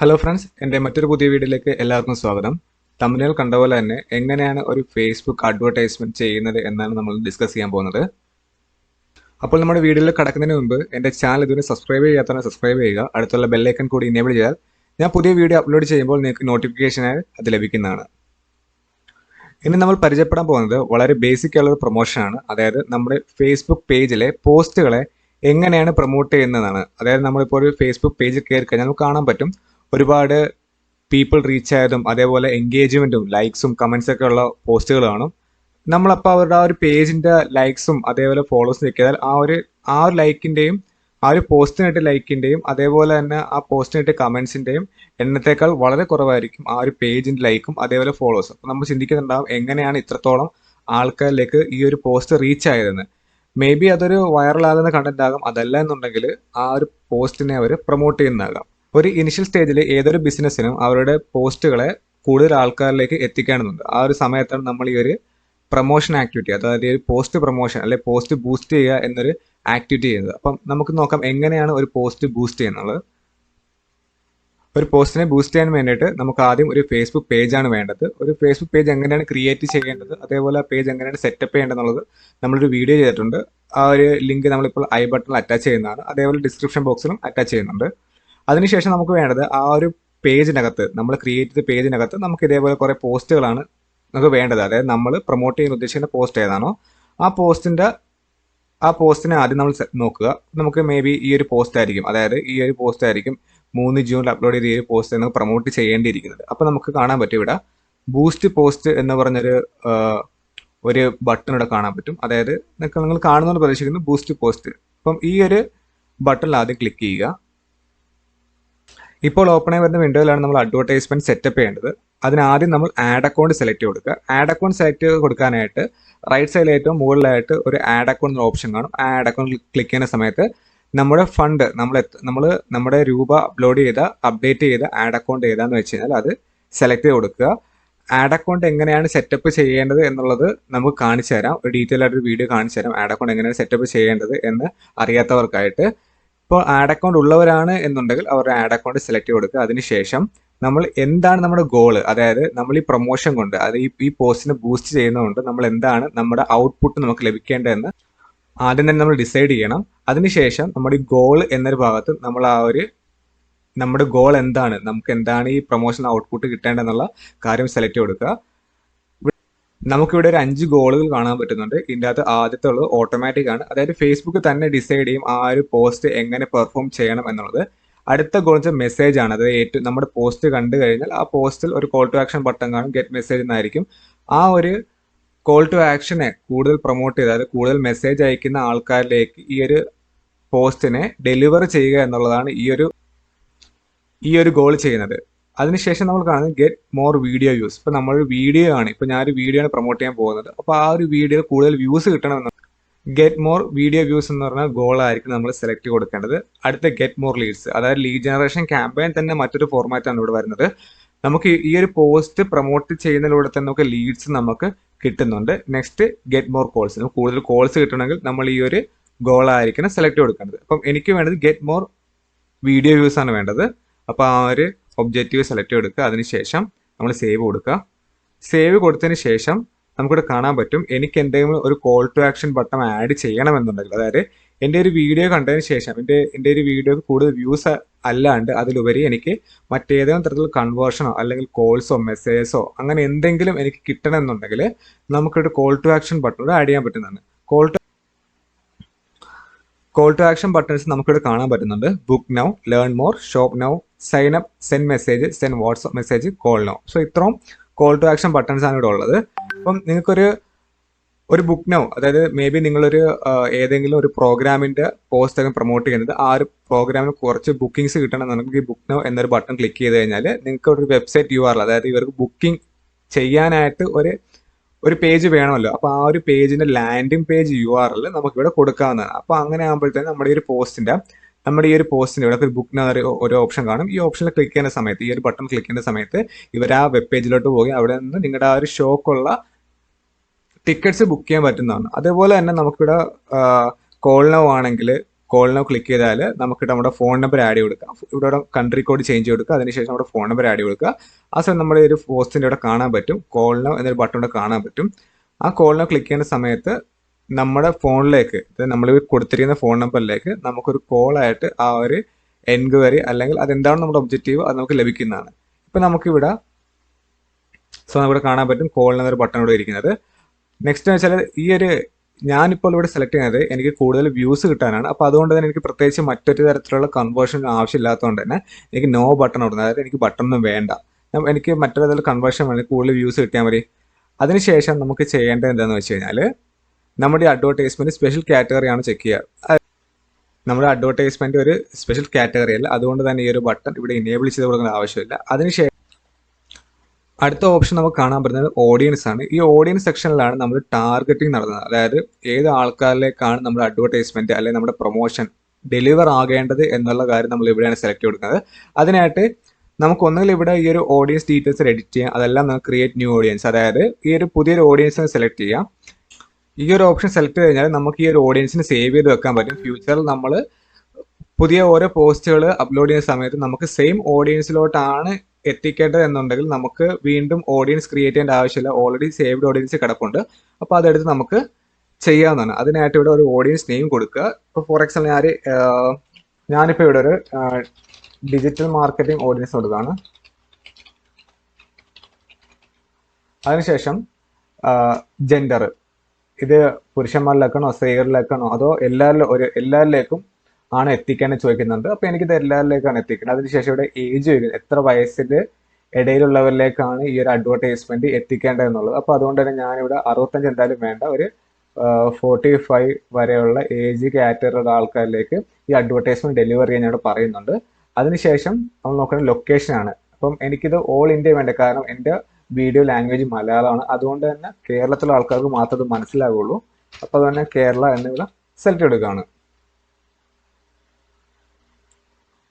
Hello friends, എൻ്റെ മറ്റൊരു പുതിയ വീഡിയോയിലേക്ക് എല്ലാവർക്കും സ്വാഗതം. തമ്പനയിൽ കണ്ട പോലെ തന്നെ എങ്ങനെയാണ് ഒരു ഫേസ്ബുക്ക് അഡ്വർടൈസ്മെന്റ് ചെയ്യുന്നത് എന്നാണ് നമ്മൾ ഡിസ്കസ് ചെയ്യാൻ പോകുന്നത്. അപ്പോൾ നമ്മുടെ വീഡിയോയിൽ കടക്കുന്നതിന് മുമ്പ് എൻ്റെ ചാനൽ ഇതുവരെ സബ്സ്ക്രൈബ് ചെയ്യാത്തവരെ സബ്സ്ക്രൈബ് ചെയ്യുക. അടുത്തുള്ള ബെല്ലൈക്കൺ കൂടി ഇനേബിൾ ചെയ്താൽ ഞാൻ പുതിയ വീഡിയോ അപ്ലോഡ് ചെയ്യുമ്പോൾ നിങ്ങൾക്ക് നോട്ടിഫിക്കേഷനായി അത് ലഭിക്കുന്നതാണ്. ഇനി നമ്മൾ പരിചയപ്പെടാൻ പോകുന്നത് വളരെ ബേസിക് ആയുള്ള പ്രൊമോഷനാണ്. അതായത് നമ്മുടെ ഫേസ്ബുക്ക് പേജിലെ പോസ്റ്റുകളെ എങ്ങനെയാണ് പ്രൊമോട്ട് ചെയ്യുന്നതാണ്. അതായത് നമ്മളിപ്പോൾ ഒരു ഫേസ്ബുക്ക് പേജിൽ കയറി കഴിഞ്ഞാൽ നമുക്ക് കാണാൻ പറ്റും ഒരുപാട് പീപ്പിൾ റീച്ച് ആയതും അതേപോലെ എൻഗേജ്മെന്റും ലൈക്സും കമന്റ്സ് ഒക്കെ ഉള്ള പോസ്റ്റുകൾ കാണും. നമ്മളപ്പോൾ അവരുടെ ആ ഒരു പേജിന്റെ ലൈക്സും അതേപോലെ ഫോളോവേഴ്സും ചെക്കിയാൽ ആ ഒരു ലൈക്കിന്റെയും ആ ഒരു പോസ്റ്റിനിട്ട് ലൈക്കിന്റെയും അതേപോലെ തന്നെ ആ പോസ്റ്റിനിട്ട് കമന്റ്സിന്റെയും എണ്ണത്തേക്കാൾ വളരെ കുറവായിരിക്കും ആ ഒരു പേജിന്റെ ലൈക്കും അതേപോലെ ഫോളോവേഴ്സും. അപ്പോൾ നമ്മൾ ചിന്തിക്കുന്നുണ്ടാവും എങ്ങനെയാണ് ഇത്രത്തോളം ആൾക്കാരിലേക്ക് ഈ ഒരു പോസ്റ്റ് റീച്ച് ആയതെന്ന്. മേ ബി അതൊരു വൈറലാകുന്ന കണ്ടന്റ് ആകും, അതല്ല എന്നുണ്ടെങ്കിൽ ആ ഒരു പോസ്റ്റിനെ അവർ പ്രൊമോട്ട് ചെയ്യുന്നതാകാം. ഒരു ഇനിഷ്യൽ സ്റ്റേജിൽ ഏതൊരു ബിസിനസ്സിനും അവരുടെ പോസ്റ്റുകളെ കൂടുതൽ ആൾക്കാരിലേക്ക് എത്തിക്കേണ്ടതുണ്ട്. ആ ഒരു സമയത്താണ് നമ്മൾ ഈ ഒരു പ്രൊമോഷൻ ആക്ടിവിറ്റി, അതായത് ഒരു പോസ്റ്റ് പ്രൊമോഷൻ അല്ലെ പോസ്റ്റ് ബൂസ്റ്റ് ചെയ്യുക എന്നൊരു ആക്ടിവിറ്റി ചെയ്യുന്നത്. അപ്പം നമുക്ക് നോക്കാം എങ്ങനെയാണ് ഒരു പോസ്റ്റ് ബൂസ്റ്റ് ചെയ്യുന്നത്. ഒരു പോസ്റ്റിനെ ബൂസ്റ്റ് ചെയ്യാൻ വേണ്ടിയിട്ട് നമുക്ക് ആദ്യം ഒരു ഫേസ്ബുക്ക് പേജാണ് വേണ്ടത്. ഒരു ഫേസ്ബുക്ക് പേജ് എങ്ങനെയാണ് ക്രിയേറ്റ് ചെയ്യേണ്ടത്, അതേപോലെ ആ പേജ് എങ്ങനെയാണ് സെറ്റപ്പ് ചെയ്യേണ്ടതെന്നുള്ളത് നമ്മളൊരു വീഡിയോ ചെയ്തിട്ടുണ്ട്. ആ ഒരു ലിങ്ക് നമ്മളിപ്പോൾ ഐ ബട്ടണിൽ അറ്റാച്ച് ചെയ്യുന്നതാണ്, അതേപോലെ ഡിസ്ക്രിപ്ഷൻ ബോക്സിലും അറ്റാച്ച് ചെയ്യുന്നുണ്ട്. അതിനുശേഷം നമുക്ക് വേണ്ടത് ആ ഒരു പേജിനകത്ത്, നമ്മൾ ക്രിയേറ്റ് ചെയ്ത പേജിനകത്ത് നമുക്ക് ഇതേപോലെ കുറേ പോസ്റ്റുകളാണ് നമുക്ക് വേണ്ടത്. അതായത് നമ്മൾ പ്രൊമോട്ട് ചെയ്യാൻ ഉദ്ദേശിക്കുന്ന പോസ്റ്റ് ഏതാണോ ആ പോസ്റ്റിനെ ആദ്യം നമ്മൾ നോക്കുക. നമുക്ക് മേ ബി ഈ ഒരു പോസ്റ്റ് ആയിരിക്കും, അതായത് ഈ ഒരു പോസ്റ്റ് ആയിരിക്കും 3 ജൂണിൽ അപ്ലോഡ് ചെയ്ത ഈ ഒരു പോസ്റ്റ് നമുക്ക് പ്രൊമോട്ട് ചെയ്യേണ്ടിയിരിക്കുന്നത്. അപ്പോൾ നമുക്ക് കാണാൻ പറ്റും ഇവിടെ ബൂസ്റ്റ് പോസ്റ്റ് എന്ന് പറഞ്ഞൊരു ഒരു ബട്ടൺ ഇവിടെ കാണാൻ പറ്റും. അതായത് നിങ്ങൾ കാണുന്നത് പ്രതീക്ഷിക്കുന്നു ബൂസ്റ്റ് പോസ്റ്റ്. അപ്പം ഈ ഒരു ബട്ടണിൽ ആദ്യം ക്ലിക്ക് ചെയ്യുക. ഇപ്പോൾ ഓപ്പൺ ആയി വരുന്ന വിൻഡോയിലാണ് നമ്മൾ അഡ്വർടൈസ്മെന്റ് സെറ്റപ്പ് ചെയ്യേണ്ടത്. അതിനാദ്യം നമ്മൾ ആഡ് അക്കൗണ്ട് സെലക്ട് കൊടുക്കുക. ആഡ് അക്കൗണ്ട് സെലക്ട് കൊടുക്കാനായിട്ട് റൈറ്റ് സൈഡിൽ ഏറ്റവും മുകളിലായിട്ട് ഒരു ആഡ് അക്കൗണ്ട് ഓപ്ഷൻ കാണും. ആ ആഡ് അക്കൗണ്ട് ക്ലിക്ക് ചെയ്യുന്ന സമയത്ത് നമ്മുടെ ഫണ്ട് നമ്മൾ നമ്മുടെ രൂപ അപ്ഡേറ്റ് ചെയ്ത ആഡ് അക്കൗണ്ട് ഏതാന്ന് വെച്ച് കഴിഞ്ഞാൽ അത് സെലക്ട് ചെയ്ത് കൊടുക്കുക. ആഡ് അക്കൗണ്ട് എങ്ങനെയാണ് സെറ്റപ്പ് ചെയ്യേണ്ടത് എന്നുള്ളത് നമുക്ക് കാണിച്ചു തരാം. ഒരു ഡീറ്റെയിൽ ആയിട്ടൊരു വീഡിയോ കാണിച്ചു തരാം ആഡ് അക്കൗണ്ട് എങ്ങനെയാണ് സെറ്റപ്പ് ചെയ്യേണ്ടത് എന്ന് അറിയാത്തവർക്കായിട്ട്. ഇപ്പോൾ ആഡ് അക്കൗണ്ട് ഉള്ളവരാണ് എന്നുണ്ടെങ്കിൽ അവരുടെ ആഡ് അക്കൗണ്ട് സെലക്ട് ചെയ്ത് കൊടുക്കുക. അതിനുശേഷം നമ്മൾ എന്താണ് നമ്മുടെ ഗോള്, അതായത് നമ്മൾ ഈ പ്രൊമോഷൻ കൊണ്ട് അത് ഈ പോസ്റ്റിനെ ബൂസ്റ്റ് ചെയ്യുന്നതുകൊണ്ട് നമ്മൾ എന്താണ് നമ്മുടെ ഔട്ട്പുട്ട് നമുക്ക് ലഭിക്കേണ്ടതെന്ന് ആദ്യം തന്നെ നമ്മൾ ഡിസൈഡ് ചെയ്യണം. അതിനുശേഷം നമ്മുടെ ഈ ഗോൾ എന്നൊരു ഭാഗത്ത് നമ്മൾ നമ്മുടെ ഗോൾ എന്താണ്, നമുക്ക് എന്താണ് ഈ പ്രൊമോഷൻ ഔട്ട്പുട്ട് കിട്ടേണ്ടതെന്നുള്ള കാര്യം സെലക്ട് കൊടുക്കുക. നമുക്കിവിടെ ഒരു 5 ഗോളുകൾ കാണാൻ പറ്റുന്നുണ്ട്. ഇതിൻ്റെ അകത്ത് ആദ്യത്തെ ഉള്ളത് ഓട്ടോമാറ്റിക് ആണ്, അതായത് ഫേസ്ബുക്ക് തന്നെ ഡിസൈഡ് ചെയ്യും ആ ഒരു പോസ്റ്റ് എങ്ങനെ പെർഫോം ചെയ്യണം എന്നുള്ളത്. അടുത്ത ഗോൾ വെച്ചാൽ മെസ്സേജ് ആണ്. അതായത് നമ്മുടെ പോസ്റ്റ് കണ്ടു കഴിഞ്ഞാൽ ആ പോസ്റ്റിൽ ഒരു കോൾ ടു ആക്ഷൻ ബട്ടൺ കാണും, ഗെറ്റ് മെസ്സേജ് എന്നായിരിക്കും. ആ ഒരു കോൾ ടു ആക്ഷനെ കൂടുതൽ പ്രൊമോട്ട് ചെയ്ത്, അതായത് കൂടുതൽ മെസ്സേജ് അയക്കുന്ന ആൾക്കാരിലേക്ക് ഈ ഒരു പോസ്റ്റിനെ ഡെലിവർ ചെയ്യുക എന്നുള്ളതാണ് ഈ ഒരു ഗോൾ ചെയ്യുന്നത്. അതിനുശേഷം നമ്മൾ കാണുന്നത് ഗെറ്റ് മോർ വീഡിയോ വ്യൂസ്. ഇപ്പൊ നമ്മളൊരു വീഡിയോ ആണ്, ഇപ്പൊ ഞാനൊരു വീഡിയോ ആണ് പ്രൊമോട്ട് ചെയ്യാൻ പോകുന്നത്. അപ്പോൾ ആ ഒരു വീഡിയോയിൽ കൂടുതൽ വ്യൂസ് കിട്ടണമെന്ന് ഗെറ്റ് മോർ വീഡിയോ വ്യൂസ് എന്ന് പറഞ്ഞ ഗോളായിരിക്കും നമ്മൾ സെലക്ട് കൊടുക്കേണ്ടത്. അടുത്ത ഗെറ്റ് മോർ ലീഡ്സ്, അതായത് ലീഡ് ജനറേഷൻ ക്യാമ്പയിൻ തന്നെ മറ്റൊരു ഫോർമാറ്റാണ് ഇവിടെ വരുന്നത്. നമുക്ക് ഈ ഒരു പോസ്റ്റ് പ്രൊമോട്ട് ചെയ്യുന്നതിലൂടെ തന്നെ നമുക്ക് ലീഡ്സ് നമുക്ക് കിട്ടുന്നുണ്ട്. നെക്സ്റ്റ് ഗെറ്റ് മോർ കോൾസ്, നമുക്ക് കൂടുതൽ കോൾസ് കിട്ടണമെങ്കിൽ നമ്മൾ ഈ ഒരു ഗോളായിരിക്കണം സെലക്ട് കൊടുക്കേണ്ടത്. അപ്പം എനിക്ക് വേണ്ടത് ഗെറ്റ് മോർ വീഡിയോ വ്യൂസ് ആണ് വേണ്ടത്. അപ്പോൾ ആ ഒരു ഒബ്ജക്റ്റീവ് സെലക്ട് കൊടുക്കുക. അതിനുശേഷം നമ്മൾ സേവ് കൊടുക്കുക. സേവ് കൊടുത്തതിന് ശേഷം നമുക്കിവിടെ കാണാൻ പറ്റും എനിക്ക് എന്തെങ്കിലും ഒരു call to action button add ചെയ്യണമെന്നുണ്ടെങ്കിൽ, അതായത് എൻ്റെ ഒരു വീഡിയോ കണ്ടതിന് ശേഷം എൻ്റെ ഒരു വീഡിയോക്ക് കൂടുതൽ വ്യൂസ് അല്ലാണ്ട് അതിലുപരി എനിക്ക് മറ്റേതെങ്കിലും തരത്തിലുള്ള കൺവേർഷനോ അല്ലെങ്കിൽ കോൾസോ മെസ്സേജസോ അങ്ങനെ എന്തെങ്കിലും എനിക്ക് കിട്ടണമെന്നുണ്ടെങ്കിൽ നമുക്കൊരു call to action button add ചെയ്യാൻ പറ്റുന്നതാണ്. കോൾ ടു ആക്ഷൻ ബട്ടൺസ് നമുക്കിവിടെ കാണാൻ പറ്റുന്നുണ്ട്. Book now, learn more, shop now, sign up, send message, send WhatsApp message, call now. So ഇത്രയും കോൾ ടു ആക്ഷൻ ബട്ടൺസ് ആണ് ഇവിടെ ഉള്ളത്. അപ്പം നിങ്ങൾക്കൊരു ബുക്ക് നൗ, അതായത് മേ ബി നിങ്ങളൊരു ഏതെങ്കിലും ഒരു പ്രോഗ്രാമിന്റെ പോസ്റ്റ് ഒക്കെ പ്രൊമോട്ട് ചെയ്യുന്നത്, ആ ഒരു പ്രോഗ്രാമിന് കുറച്ച് ബുക്കിംഗ്സ് കിട്ടണമെന്നുണ്ടെങ്കിൽ ഈ ബുക്ക് നൗ എന്നൊരു ബട്ടൺ ക്ലിക്ക് ചെയ്ത് കഴിഞ്ഞാൽ നിങ്ങൾക്ക് ഒരു വെബ്സൈറ്റ് URL, അതായത് ഇവർക്ക് ബുക്കിംഗ് ചെയ്യാനായിട്ട് ഒരു പേജ് വേണമല്ലോ. അപ്പോൾ ആ ഒരു പേജിന്റെ ലാൻഡിംഗ് പേജ് URL നമുക്കിവിടെ കൊടുക്കാവുന്നതാണ്. അപ്പോൾ അങ്ങനെ ആകുമ്പോഴത്തേക്കും നമ്മുടെ ഈ ഒരു പോസ്റ്റിന്റെ ഇവിടെ ഒരു ബുക്കിന് ഒരു ഓപ്ഷൻ കാണും. ഈ ഓപ്ഷനിൽ ക്ലിക്ക് ചെയ്യുന്ന സമയത്ത്, ഈ ഒരു ബട്ടൺ ക്ലിക്ക് ചെയ്യുന്ന സമയത്ത് ഇവർ ആ വെബ് പേജിലോട്ട് പോയി അവിടെ നിന്ന് നിങ്ങളുടെ ആ ഒരു ഷോക്കുള്ള ടിക്കറ്റ്സ് ബുക്ക് ചെയ്യാൻ പറ്റുന്നതാണ്. അതേപോലെ തന്നെ നമുക്കിവിടെ കോൾ നൗ ആണെങ്കിൽ കോൾ നൗ ക്ലിക്ക് ചെയ്താൽ നമുക്ക് നമ്മുടെ ഫോൺ നമ്പർ ആഡ് ചെയ്ത് കൊടുക്കാം. ഇവിടെ കൺട്രി കോഡ് ചേഞ്ച് ചെയ്ത് കൊടുക്കുക. അതിനുശേഷം നമ്മുടെ ഫോൺ നമ്പർ ആഡ് ചെയ്ത് കൊടുക്കുക. ആ സമയം നമ്മുടെ ഒരു പോസ്റ്റിൻ്റെ ഇവിടെ കാണാൻ പറ്റും, കോൾ നൗ എന്നൊരു ബട്ടൺ ഇവിടെ കാണാൻ പറ്റും. ആ കോൾ നൗ ക്ലിക്ക് ചെയ്യുന്ന സമയത്ത് നമ്മുടെ ഫോണിലേക്ക്, നമ്മൾ കൊടുത്തിരിക്കുന്ന ഫോൺ നമ്പറിലേക്ക് നമുക്കൊരു കോളായിട്ട് ആ ഒരു എൻക്വയറി അല്ലെങ്കിൽ അതെന്താണ് നമ്മുടെ ഒബ്ജക്റ്റീവ് അത് നമുക്ക് ലഭിക്കുന്നതാണ്. ഇപ്പം നമുക്കിവിടെ നമുക്കിവിടെ കാണാൻ പറ്റും കോൾ എന്നൊരു ബട്ടൺ ഇവിടെ ഇരിക്കുന്നത്. നെക്സ്റ്റ് എന്ന് വെച്ചാൽ ഈ ഒരു ഞാനിപ്പോൾ ഇവിടെ സെലക്ട് ചെയ്യുന്നത് എനിക്ക് കൂടുതൽ വ്യൂസ് കിട്ടാനാണ്. അപ്പോൾ അതുകൊണ്ട് തന്നെ എനിക്ക് പ്രത്യേകിച്ച് മറ്റൊരു തരത്തിലുള്ള കൺവേർഷൻ ആവശ്യമില്ലാത്തതുകൊണ്ട് തന്നെ എനിക്ക് നോ ബട്ടൺ കൊടുക്കുന്നത്, അതായത് എനിക്ക് ബട്ടണൊന്നും വേണ്ട, എനിക്ക് മറ്റൊരു തരത്തിൽ കൺവേർഷൻ വേണം, കൂടുതൽ വ്യൂസ് കിട്ടിയാൽ മതി. അതിനുശേഷം നമുക്ക് ചെയ്യേണ്ടത് എന്താണെന്ന് വെച്ച് കഴിഞ്ഞാൽ നമ്മുടെ അഡ്വർടൈസ്മെൻറ്റ് സ്പെഷ്യൽ കാറ്റഗറിയാണ് ചെക്ക് ചെയ്യുക. നമ്മുടെ അഡ്വർടൈസ്മെൻറ്റ് ഒരു സ്പെഷ്യൽ കാറ്റഗറി അല്ല, അതുകൊണ്ട് തന്നെ ഈ ഒരു ബട്ടൺ ഇവിടെ ഇനേബിൾ ചെയ്ത് കൊടുക്കേണ്ട ആവശ്യമില്ല. അതിനുശേഷം അടുത്ത ഓപ്ഷൻ നമുക്ക് കാണാൻ പറ്റുന്നത് ഓഡിയൻസ് ആണ്. ഈ ഓഡിയൻസ് സെക്ഷനിലാണ് നമ്മൾ ടാർഗറ്റിംഗ് നടത്തുന്നത്. അതായത് ഏത് ആൾക്കാരിലേക്കാണ് നമ്മുടെ അഡ്വർടൈസ്മെൻറ്റ് അല്ലെങ്കിൽ നമ്മുടെ പ്രൊമോഷൻ ഡെലിവർ ആകേണ്ടത് എന്നുള്ള കാര്യം നമ്മൾ ഇവിടെയാണ് സെലക്ട് കൊടുക്കുന്നത്. അതിനായിട്ട് നമുക്ക് ഒന്നുകിൽ ഇവിടെ ഈ ഒരു ഓഡിയൻസ് ഡീറ്റെയിൽസ് എഡിറ്റ് ചെയ്യാം, അതെല്ലാം നമുക്ക് ക്രിയേറ്റ് ന്യൂ ഓഡിയൻസ്, അതായത് ഈ ഒരു പുതിയൊരു ഓഡിയൻസിനെ സെലക്ട് ചെയ്യാം. ഈ ഒരു ഓപ്ഷൻ സെലക്ട് ചെയ്ത് കഴിഞ്ഞാൽ നമുക്ക് ഈ ഒരു ഓഡിയൻസിന് സേവ് ചെയ്ത് വെക്കാൻ പറ്റും. ഫ്യൂച്ചറിൽ നമ്മൾ പുതിയ ഓരോ പോസ്റ്റുകൾ അപ്ലോഡ് ചെയ്യുന്ന സമയത്ത് നമുക്ക് സെയിം ഓഡിയൻസിലോട്ടാണ് എത്തിക്കേണ്ടത് എന്നുണ്ടെങ്കിൽ നമുക്ക് വീണ്ടും ഓഡിയൻസ് ക്രിയേറ്റ് ചെയ്യേണ്ട ആവശ്യമില്ല, ഓൾറെഡി സേവ്ഡ് ഓഡിയൻസ് കിടപ്പുണ്ട്. അപ്പോൾ അതെടുത്ത് നമുക്ക് ചെയ്യാവുന്നതാണ്. അതിനായിട്ട് ഇവിടെ ഒരു ഓഡിയൻസ് നെയിം കൊടുക്കുക. ഇപ്പോൾ ഫോർ എക്സാമ്പിൾ ഞാനിപ്പോൾ ഇവിടെ ഒരു ഡിജിറ്റൽ മാർക്കറ്റിംഗ് ഓഡിയൻസ് കൊടുക്കുകയാണ്. അതിനുശേഷം ജെൻഡർ, ഇത് പുരുഷന്മാരിലേക്കാണോ സ്ത്രീകളിലേക്കാണോ അതോ എല്ലാവരിലേക്കും ആണ് എത്തിക്കാൻ ചോദിക്കുന്നുണ്ട്. അപ്പോൾ എനിക്കിത് എല്ലാവരിലേക്കാണ് എത്തിക്കുന്നത്. അതിനുശേഷം ഇവിടെ ഏജ് വരും, എത്ര വയസ്സിൻ്റെ ഇടയിലുള്ളവരിലേക്കാണ് ഈ ഒരു അഡ്വർടൈസ്മെൻറ്റ് എത്തിക്കേണ്ടത് എന്നുള്ളത്. അപ്പോൾ അതുകൊണ്ട് തന്നെ ഞാനിവിടെ 65 എന്തായാലും വേണ്ട, ഒരു 45 വരെയുള്ള ഏജ് കാറ്റഗറിയുള്ള ആൾക്കാരിലേക്ക് ഈ അഡ്വർടൈസ്മെൻറ്റ് ഡെലിവർ ചെയ്യാൻ ഞാൻ പറയുന്നുണ്ട്. അതിനുശേഷം നമ്മൾ നോക്കുന്നത് ലൊക്കേഷനാണ്. അപ്പം എനിക്കിത് ഓൾ ഇന്ത്യ വേണ്ട, കാരണം എൻ്റെ വീഡിയോ ലാംഗ്വേജ് മലയാളമാണ്. അതുകൊണ്ട് തന്നെ കേരളത്തിലുള്ള ആൾക്കാർക്ക് മാത്രമേ അത് മനസ്സിലാവുള്ളൂ. അപ്പോൾ അതുതന്നെ കേരള എന്നിവിടെ സെലക്ട് എടുക്കുകയാണ്.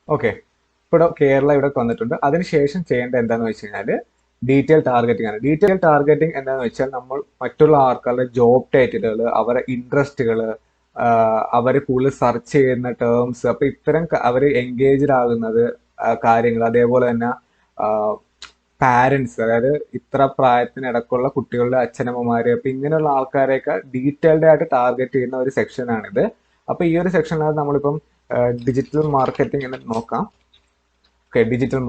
ഓക്കെ, ഇവിടെ കേരള ഇവിടെ വന്നിട്ടുണ്ട്. അതിനുശേഷം ചെയ്യേണ്ടത് എന്താണെന്ന് വെച്ച് കഴിഞ്ഞാൽ ഡീറ്റെയിൽ ടാർഗറ്റിംഗ് ആണ്. ഡീറ്റെയിൽ ടാർഗറ്റിംഗ് എന്താണെന്ന് വെച്ചാൽ നമ്മൾ മറ്റുള്ള ആൾക്കാരുടെ ജോബ് ടൈറ്റിലുകൾ, അവരുടെ ഇൻട്രസ്റ്റുകൾ, അവർ കൂടുതൽ സെർച്ച് ചെയ്യുന്ന ടേംസ്, അപ്പോൾ ഇത്തരം അവർ എൻഗേജ്ഡ് ആകുന്നത് കാര്യങ്ങൾ, അതേപോലെ തന്നെ പാരൻസ്, അതായത് ഇത്ര പ്രായത്തിനിടക്കുള്ള കുട്ടികളുടെ അച്ഛനമ്മമാർ, അപ്പോൾ ഇങ്ങനെയുള്ള ആൾക്കാരെയൊക്കെ ഡീറ്റെയിൽഡ് ആയിട്ട് ടാർഗറ്റ് ചെയ്യുന്ന ഒരു സെക്ഷനാണിത്. അപ്പോൾ ഈ ഒരു സെക്ഷനിലാണ് നമ്മളിപ്പം ഡിജിറ്റൽ മാർക്കറ്റിംഗ് എന്ന് നോക്കാം. ഓക്കെ, ഡിജിറ്റൽ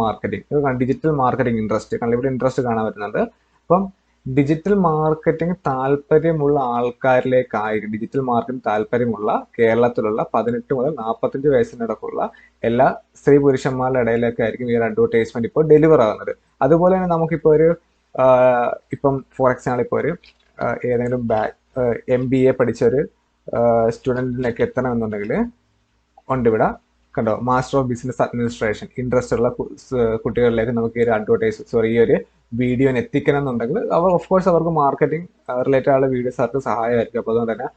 മാർക്കറ്റിംഗ് ഇൻട്രസ്റ്റ്, കാരണം ഇവിടെ ഇൻട്രസ്റ്റ് കാണാൻ പറ്റുന്നുണ്ട്. അപ്പം ഡിജിറ്റൽ മാർക്കറ്റിംഗ് താല്പര്യമുള്ള ആൾക്കാരിലേക്കായിരിക്കും, ഡിജിറ്റൽ മാർക്കറ്റിംഗ് താല്പര്യമുള്ള കേരളത്തിലുള്ള 18 മുതൽ 45 വയസ്സിനിടക്കുള്ള എല്ലാ സ്ത്രീ പുരുഷന്മാരുടെ ഇടയിലേക്കായിരിക്കും ഈ ഒരു അഡ്വർടൈസ്മെന്റ് ഇപ്പോൾ ഡെലിവർ ആകുന്നത്. അതുപോലെ തന്നെ നമുക്കിപ്പോൾ ഒരു ഇപ്പം ഫോർ എക്സാമ്പിൾ ഇപ്പോൾ ഒരു ഏതെങ്കിലും MBA പഠിച്ചൊരു സ്റ്റുഡൻറ്റിലേക്ക് എത്തണമെന്നുണ്ടെങ്കിൽ ഉണ്ട് ഇവിടെ കണ്ടോ, master of business administration interest ഉള്ള കുട്ടികളിലേക്ക് നമുക്ക് ഈ ഒരു ഈ ഒരു വീഡിയോനെ എത്തിക്കണം എന്നുണ്ടെങ്കിൽ ഓഫ് കോഴ്സ് അവർക്ക് മാർക്കറ്റിംഗ് റിലേറ്റഡ് ആയുള്ള വീഡിയോസ് അവർക്ക് സഹായമായിരിക്കും. അപ്പോൾ അതുകൊണ്ട് തന്നെ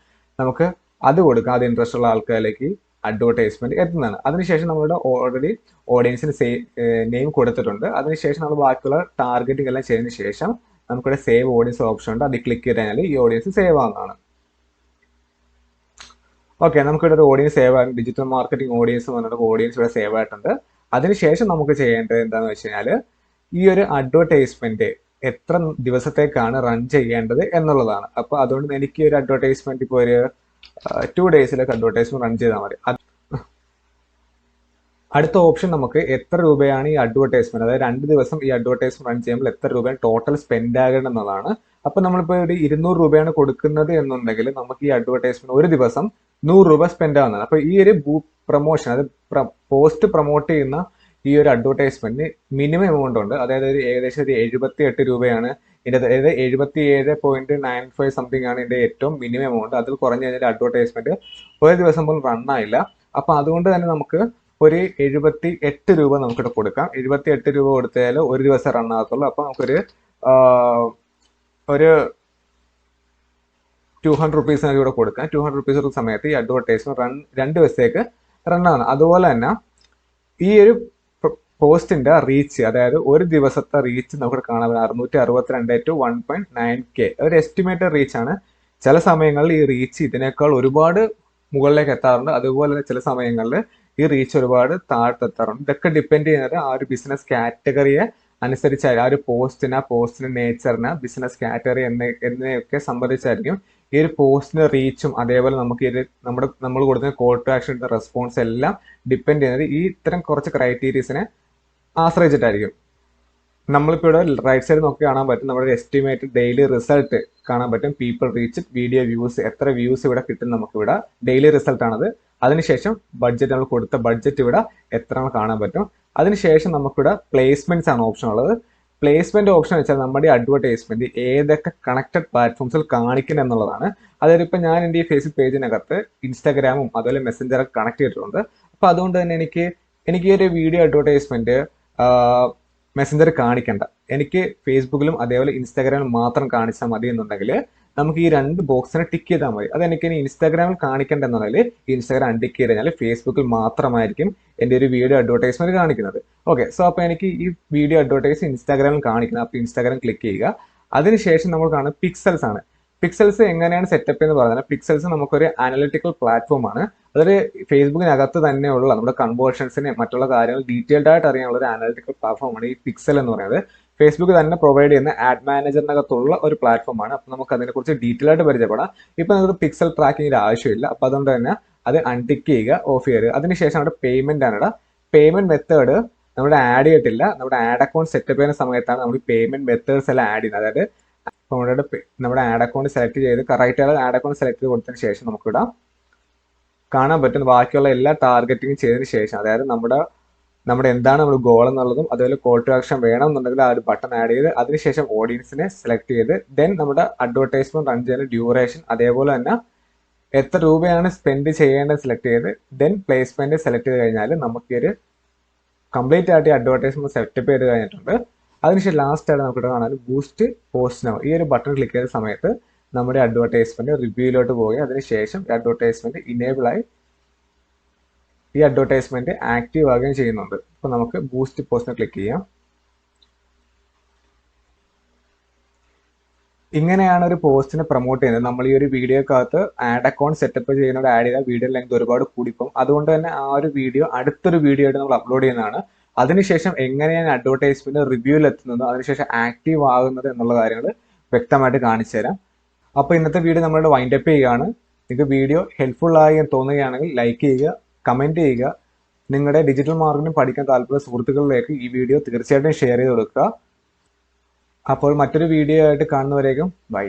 നമുക്ക് അത് കൊടുക്കാം, അത് ഇൻട്രസ്റ്റ് ഉള്ള ആൾക്കാരിലേക്ക് അഡ്വർടൈസ്മെന്റ് എത്തുന്നതാണ്. അതിനുശേഷം നമ്മളുടെ ഓൾറെഡി ഓഡിയൻസിന് നെയിം കൊടുത്തിട്ടുണ്ട്. അതിനുശേഷം നമ്മൾ ബാക്കിയുള്ള ടാർഗറ്റിംഗ് എല്ലാം ചെയ്തതിന് ശേഷം നമുക്കിവിടെ സേവ് ഓഡിയൻസ് ഓപ്ഷൻ ഉണ്ട്, അത് ക്ലിക്ക് ചെയ്ത് കഴിഞ്ഞാൽ ഈ ഓഡിയൻസ് സേവ് ആവുന്നതാണ്. ഓക്കെ, നമുക്കിവിടെ ഒരു ഓഡിയൻസ് സേവ് ആകും, ഡിജിറ്റൽ മാർക്കറ്റിംഗ് ഓഡിയൻസ് പറഞ്ഞിട്ട് ഓഡിയൻസ് ഇവിടെ സേവ് ആയിട്ടുണ്ട്. അതിനുശേഷം നമുക്ക് ചെയ്യേണ്ടത് എന്താണെന്ന് വെച്ച് കഴിഞ്ഞാൽ ഈ ഒരു അഡ്വർടൈസ്മെന്റ് എത്ര ദിവസത്തേക്കാണ് റൺ ചെയ്യേണ്ടത് എന്നുള്ളതാണ്. അപ്പോൾ അതുകൊണ്ട് എനിക്ക് ഒരു അഡ്വർടൈസ്മെന്റ് ഇപ്പോൾ ഒരു 2 ഡേയ്സിലേക്ക് അഡ്വർടൈസ്മെന്റ് റൺ ചെയ്താൽ മതി. അടുത്ത ഓപ്ഷൻ നമുക്ക് എത്ര രൂപയാണ് ഈ അഡ്വർടൈസ്മെന്റ്, അതായത് 2 ദിവസം ഈ അഡ്വർടൈസ്മെന്റ് റൺ ചെയ്യുമ്പോൾ എത്ര രൂപയാണ് ടോട്ടൽ സ്പെൻഡ് ആകേണ്ടത് എന്നതാണ്. അപ്പോൾ നമ്മളിപ്പോൾ ഒരു 200 രൂപയാണ് കൊടുക്കുന്നത് എന്നുണ്ടെങ്കിൽ നമുക്ക് ഈ അഡ്വർടൈസ്മെന്റ് ഒരു ദിവസം 100 രൂപ സ്പെൻഡ് ആവുന്നതാണ്. അപ്പോൾ ഈ ഒരു പ്രൊമോഷൻ, അത് പോസ്റ്റ് പ്രൊമോട്ട് ചെയ്യുന്ന ഈ ഒരു അഡ്വർടൈസ്മെന്റിന് മിനിമം എമൗണ്ട് ഉണ്ട്, അതായത് ഒരു ഏകദേശം ഒരു 78 രൂപയാണ് ഇതിൻ്റെ, അതായത് 77.95 സംതിങ് ആണ് ഇതിൻ്റെ ഏറ്റവും മിനിമം എമൗണ്ട്. അതിൽ കുറഞ്ഞ കഴിഞ്ഞാൽ അഡ്വർടൈസ്മെന്റ് ഒരു ദിവസം പോലും റൺ ആയില്ല. അപ്പോൾ അതുകൊണ്ട് തന്നെ നമുക്ക് ഒരു 78 രൂപ നമുക്കിവിടെ കൊടുക്കാം. 78 രൂപ കൊടുത്താൽ ഒരു ദിവസം റൺ ആകത്തുള്ളൂ. അപ്പോൾ നമുക്കൊരു ഒരു 200 റുപ്പീസ് നമുക്ക് ഇവിടെ കൊടുക്കാം. 200 റുപ്പീസ് കൊടുക്കുന്ന സമയത്ത് ഈ അഡ്വർടൈസ്മെന്റ് 2 ദിവസത്തേക്ക് റണ്ണാണ്. അതുപോലെ തന്നെ ഈ ഒരു പോസ്റ്റിന്റെ റീച്ച്, അതായത് ഒരു ദിവസത്തെ റീച്ച് നമുക്ക് കാണാൻ 662 to 1.9K ഒരു എസ്റ്റിമേറ്റഡ് റീച്ച് ആണ്. ചില സമയങ്ങളിൽ ഈ റീച്ച് ഇതിനേക്കാൾ ഒരുപാട് മുകളിലേക്ക് എത്താറുണ്ട്. അതുപോലെ തന്നെ ചില സമയങ്ങളിൽ ഈ റീച്ച് ഒരുപാട് താഴ്ത്തെത്താറുണ്ട്. ഇതൊക്കെ ഡിപ്പെൻഡ് ചെയ്യുന്നത് ആ ഒരു ബിസിനസ് കാറ്റഗറിയെ അനുസരിച്ചായിരിക്കും. ആ ഒരു പോസ്റ്റിന് നേച്ചറിന് ബിസിനസ് കാറ്റഗറി എന്നിവയൊക്കെ സംബന്ധിച്ചായിരിക്കും ഈ ഒരു പോസ്റ്റിന് റീച്ചും അതേപോലെ നമുക്ക് ഈ നമ്മൾ കൊടുക്കുന്ന കോൾ ടു ആക്ഷൻ റെസ്പോൺസ് എല്ലാം ഡിപ്പെൻഡ് ചെയ്യുന്നത് ഈ ഇത്തരം കുറച്ച് ക്രൈറ്റീരിയസിനെ ആശ്രയിച്ചിട്ടായിരിക്കും. നമ്മളിപ്പോൾ ഇവിടെ റൈറ്റ് സൈഡ് നോക്കി കാണാൻ പറ്റും, നമ്മുടെ എസ്റ്റിമേറ്റഡ് ഡെയിലി റിസൾട്ട് കാണാൻ പറ്റും. പീപ്പിൾ റീച്ച്, വീഡിയോ വ്യൂസ്, എത്ര വ്യൂസ് ഇവിടെ കിട്ടും നമുക്കിവിടെ ഡെയിലി റിസൾട്ട് ആണത്. അതിനുശേഷം ബഡ്ജറ്റ്, നമ്മൾ കൊടുത്ത ബഡ്ജറ്റ് ഇവിടെ എത്ര കാണാൻ പറ്റും. അതിനുശേഷം നമുക്കിവിടെ പ്ലേസ്മെന്റ്സ് ആണ് ഓപ്ഷൻ ഉള്ളത്. പ്ലേസ്മെന്റ് ഓപ്ഷൻ വെച്ചാൽ നമ്മുടെ അഡ്വർടൈസ്മെന്റ് ഏതൊക്കെ കണക്റ്റഡ് പ്ലാറ്റ്ഫോംസിൽ കാണിക്കണം എന്നുള്ളതാണ്. അതായത് ഇപ്പം ഞാൻ എൻ്റെ ഈ ഫേസ്ബുക്ക് പേജിനകത്ത് ഇൻസ്റ്റാഗ്രാമും അതുപോലെ മെസ്സഞ്ചറൊക്കെ കണക്ട് ചെയ്തിട്ടുണ്ട്. അപ്പോൾ അതുകൊണ്ട് തന്നെ എനിക്ക് ഈ ഒരു വീഡിയോ അഡ്വർടൈസ്മെന്റ് മെസ്സഞ്ചർ കാണിക്കണ്ട, എനിക്ക് ഫേസ്ബുക്കിലും അതേപോലെ ഇൻസ്റ്റാഗ്രാമിലും മാത്രം കാണിച്ചാൽ മതി എന്നുണ്ടെങ്കിൽ നമുക്ക് ഈ 2 ബോക്സിനെ ടിക്ക് ചെയ്താൽ മതി. അതെനിക്ക് ഇനി ഇൻസ്റ്റാഗ്രാമിൽ കാണിക്കേണ്ടെന്നുണ്ടെങ്കിൽ ഇൻസ്റ്റാഗ്രാം അൺടിക്ക് ചെയ്ത് കഴിഞ്ഞാൽ ഫേസ്ബുക്കിൽ മാത്രമായിരിക്കും എൻ്റെ ഒരു വീഡിയോ അഡ്വർടൈസ്മെന്റ് കാണിക്കുന്നത്. ഓക്കെ, സോ അപ്പോൾ എനിക്ക് ഈ വീഡിയോ അഡ്വർടൈസ് ഇൻസ്റ്റാഗ്രാമിൽ കാണിക്കണം. അപ്പോൾ ഇൻസ്റ്റാഗ്രാം ക്ലിക്ക് ചെയ്യുക. അതിനുശേഷം നമ്മൾ കാണുന്നത് പിക്സൽസ് ആണ്. പിക്സൽസ് എങ്ങനെയാണ് സെറ്റപ്പ് എന്ന് പറഞ്ഞാൽ, പിക്സൽസ് നമുക്കൊരു അനലിറ്റിക്കൽ പ്ലാറ്റ്ഫോം ആണ്. അതൊരു ഫേസ്ബുക്കിനകത്ത് തന്നെയുള്ള നമ്മുടെ കൺവേർഷൻസിനെ മറ്റുള്ള കാര്യങ്ങൾ ഡീറ്റെയിൽഡ് ആയിട്ട് അറിയാനുള്ള ഒരു അനലിറ്റിക്കൽ പ്ലാറ്റ്ഫോമാണ് ഈ പിക്സൽ എന്ന് പറയുന്നത്. ഫേസ്ബുക്ക് തന്നെ പ്രൊവൈഡ് ചെയ്യുന്ന ആഡ് മാനേജറിനകത്തുള്ള ഒരു പ്ലാറ്റ്ഫോമാണ്. അപ്പോൾ നമുക്ക് അതിനെക്കുറിച്ച് ഡീറ്റെയിൽ ആയിട്ട് പരിചയപ്പെടാം. ഇപ്പോൾ നമുക്ക് പിക്സൽ ട്രാക്കിങ്ങിന്റെ ആവശ്യമില്ല. അപ്പോൾ അതുകൊണ്ട് തന്നെ അത് അൺടിക്ക് ചെയ്യുക, ഓഫ് ചെയ്യുക. അതിനുശേഷം നമ്മുടെ പേയ്മെന്റ് ആണ്. പേയ്മെന്റ് മെത്തേഡ് നമ്മുടെ ആഡ് ചെയ്തിട്ടില്ല. നമ്മുടെ ആഡ് അക്കൗണ്ട് സെറ്റപ്പ് ചെയ്യുന്ന സമയത്താണ് നമ്മൾ പേയ്മെന്റ് മെത്തേഡ്സ് എല്ലാം ആഡ് ചെയ്യുന്നത്. അതായത് നമ്മുടെ ആഡ് അക്കൗണ്ട് സെലക്ട് ചെയ്ത് കറക്റ്റ് ആഡ് അക്കൗണ്ട് സെലക്ട് ചെയ്ത് കൊടുത്തതിന് ശേഷം നമുക്കിവിടെ കാണാൻ പറ്റും ബാക്കിയുള്ള എല്ലാ ടാർഗറ്റിംഗ് ചെയ്തതിന് ശേഷം, അതായത് നമ്മുടെ എന്താണ് നമ്മുടെ ഗോൾ എന്നുള്ളതും അതുപോലെ കോൾ ടു ആക്ഷൻ വേണം എന്നുണ്ടെങ്കിൽ ആ ഒരു ബട്ടൺ ആഡ് ചെയ്ത് അതിനുശേഷം ഓഡിയൻസിനെ സെലക്ട് ചെയ്ത് ദെൻ നമ്മുടെ അഡ്വർടൈസ്മെന്റ് റൺ ചെയ്യുന്ന ഡ്യൂറേഷൻ അതേപോലെ തന്നെ എത്ര രൂപയാണ് സ്പെൻഡ് ചെയ്യേണ്ടത് സെലക്ട് ചെയ്ത് ദെൻ പ്ലേസ്മെന്റ് സെലക്ട് ചെയ്ത് കഴിഞ്ഞാൽ നമുക്ക് ഒരു കംപ്ലീറ്റ് ആയിട്ട് അഡ്വർടൈസ്മെന്റ് സെറ്റപ്പ് ചെയ്ത് കഴിഞ്ഞിട്ടുണ്ട്. അതിനുശേഷം ലാസ്റ്റ് ആയിട്ട് നമുക്ക് കാണാൻ ബൂസ്റ്റ് പോസ്റ്റ് നൗ, ഈ ഒരു ബട്ടൺ ക്ലിക്ക് ചെയ്ത സമയത്ത് നമ്മുടെ അഡ്വർടൈസ്മെന്റ് റിവ്യൂയിലോട്ട് പോവുകയും അതിനുശേഷം അഡ്വർടൈസ്മെന്റ് ഇനേബിൾ ആയി ഈ അഡ്വർടൈസ്മെന്റ് ആക്റ്റീവ് ആകുകയും ചെയ്യുന്നുണ്ട്. അപ്പോൾ നമുക്ക് ബൂസ്റ്റ് പോസ്റ്റിനെ ക്ലിക്ക് ചെയ്യാം. ഇങ്ങനെയാണ് ഒരു പോസ്റ്റിനെ പ്രൊമോട്ട് ചെയ്യുന്നത്. നമ്മൾ ഈ ഒരു വീഡിയോക്കകത്ത് ആഡ് അക്കൗണ്ട് സെറ്റപ്പ് ചെയ്യുന്നത് ആഡ് ചെയ്താൽ വീഡിയോ ലെങ്ത് ഒരുപാട് കൂടിപ്പോകും. അതുകൊണ്ട് തന്നെ ആ ഒരു വീഡിയോ അടുത്തൊരു വീഡിയോ ആയിട്ട് നമ്മൾ അപ്ലോഡ് ചെയ്യുന്നതാണ്. അതിനുശേഷം എങ്ങനെയാണ് അഡ്വർടൈസ്മെന്റ് റിവ്യൂവിൽ എത്തുന്നത്, അതിനുശേഷം ആക്റ്റീവ് ആകുന്നത് എന്നുള്ള കാര്യങ്ങൾ വ്യക്തമായിട്ട് കാണിച്ചു തരാം. അപ്പോൾ ഇന്നത്തെ വീഡിയോ നമ്മളുടെ വൈൻഡപ്പ് ചെയ്യുകയാണ്. നിങ്ങൾക്ക് വീഡിയോ ഹെൽപ്ഫുൾ ആയി തോന്നുകയാണെങ്കിൽ ലൈക്ക് ചെയ്യുക, കമൻറ്റ് ചെയ്യുക. നിങ്ങളുടെ ഡിജിറ്റൽ മാർക്കറ്റിംഗ് പഠിക്കാൻ താല്പര്യ സുഹൃത്തുക്കളിലേക്ക് ഈ വീഡിയോ തീർച്ചയായിട്ടും ഷെയർ ചെയ്ത് കൊടുക്കുക. അപ്പോൾ മറ്റൊരു വീഡിയോ ആയിട്ട് കാണുന്നവരേക്കും ബൈ.